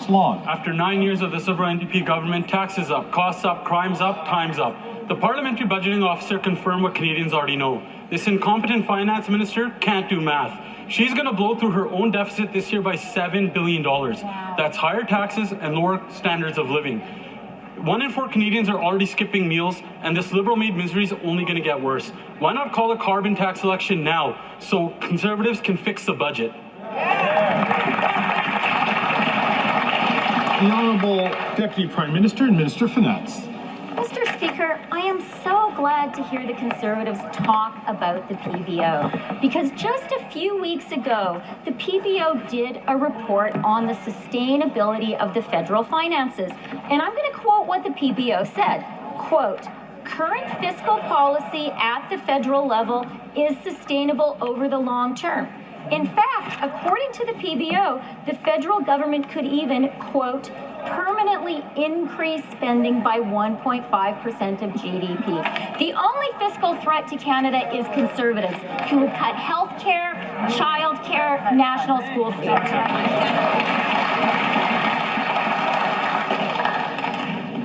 Forest Lawn. After 9 years of the Liberal NDP government, taxes up, costs up, crimes up, time's up. The parliamentary budgeting officer confirmed what Canadians already know. This incompetent finance minister can't do math. She's going to blow through her own deficit this year by $7 billion. That's higher taxes and lower standards of living. 1 in 4 Canadians are already skipping meals, and this Liberal-made misery is only going to get worse. Why not call a carbon tax election now so Conservatives can fix the budget? The Honourable Deputy Prime Minister and Minister of Finance. Mr. Speaker, I am so glad to hear the Conservatives talk about the PBO, because just a few weeks ago, the PBO did a report on the sustainability of the federal finances. And I'm going to quote what the PBO said, quote, "Current fiscal policy at the federal level is sustainable over the long term. In fact, according to the PBO, the federal government could even, quote, permanently increase spending by 1.5% of GDP. The only fiscal threat to Canada is Conservatives, who would cut health care, child care, national school fees."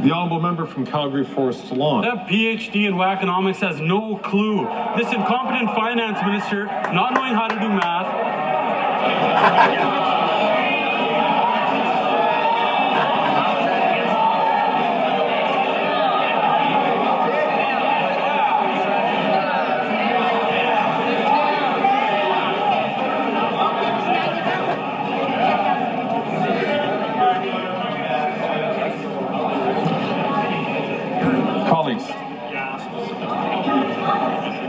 The Honourable Member from Calgary Forest Lawn. That PhD in wackonomics has no clue. This incompetent finance minister, not knowing how to do math.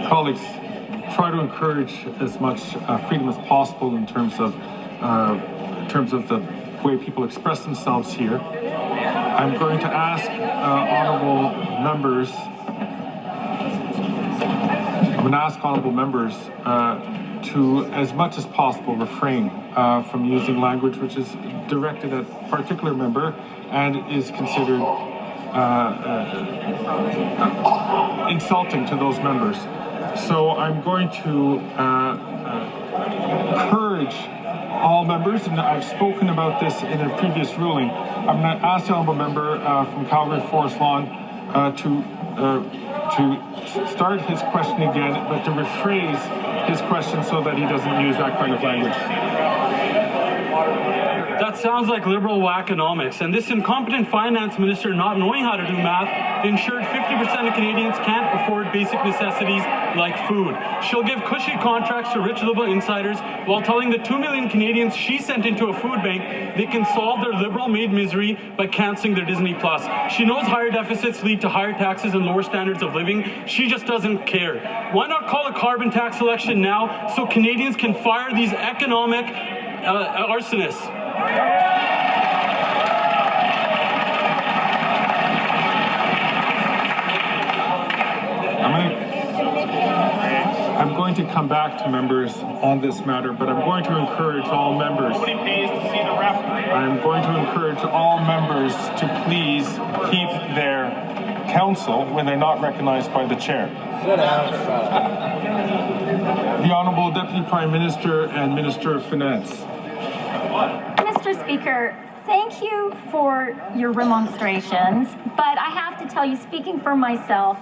Colleagues, try to encourage as much freedom as possible in terms of the way people express themselves here. I'm going to ask honourable members to, as much as possible, refrain from using language which is directed at a particular member and is considered insulting to those members. So I'm going to encourage all members, and I've spoken about this in a previous ruling. I'm going to ask the honourable member from Calgary Forest Lawn to start his question again, but to rephrase his question so that he doesn't use that kind of language. That sounds like Liberal wackonomics, and this incompetent finance minister not knowing how to do math ensured 50% of Canadians can't afford basic necessities like food. She'll give cushy contracts to rich Liberal insiders while telling the 2 million Canadians she sent into a food bank they can solve their Liberal-made misery by cancelling their Disney+. She knows higher deficits lead to higher taxes and lower standards of living. She just doesn't care. Why not call a carbon tax election now so Canadians can fire these economic arsonists? I'm going to come back to members on this matter, but I'm going to encourage all members. Nobody pays to see the referee. I'm going to encourage all members to please keep their counsel when they're not recognized by the chair. Sit down. The Honourable Deputy Prime Minister and Minister of Finance. Mr. Speaker, thank you for your remonstrations, but I have to tell you, speaking for myself,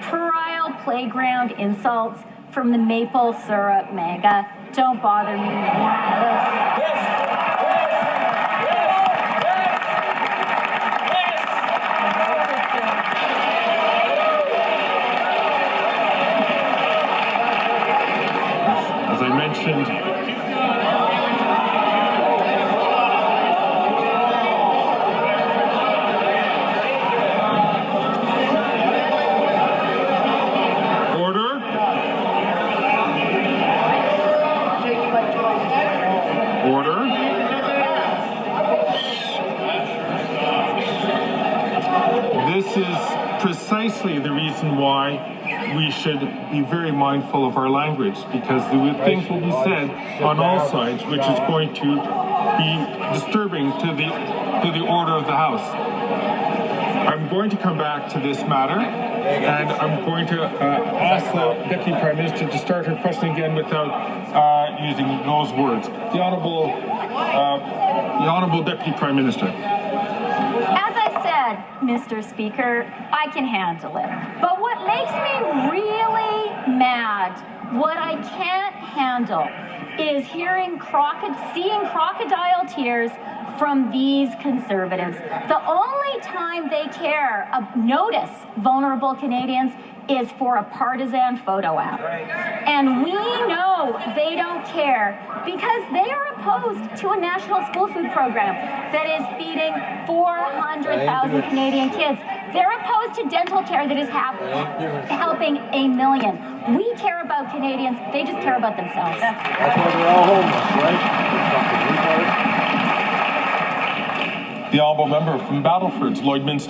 puerile playground insults from the maple syrup mega don't bother me. As I mentioned, this is precisely the reason why we should be very mindful of our language, because the things will be said on all sides which is going to be disturbing to the order of the House. I'm going to come back to this matter, and I'm going to ask the Deputy Prime Minister to start her question again without using those words. The Honourable The Honourable Deputy Prime Minister. As I said, Mr. Speaker, I can handle it. But what makes me really mad, what I can't handle, is seeing crocodile tears from these Conservatives. The only time they notice vulnerable Canadians is for a partisan photo op. And we know they don't care because they are opposed to a national school food program that is feeding 400,000 Canadian kids. They're opposed to dental care that is helping 1 million. We care about Canadians, they just care about themselves. That's why they're all homeless, right? The Honourable Member from Battleford's Lloydminster.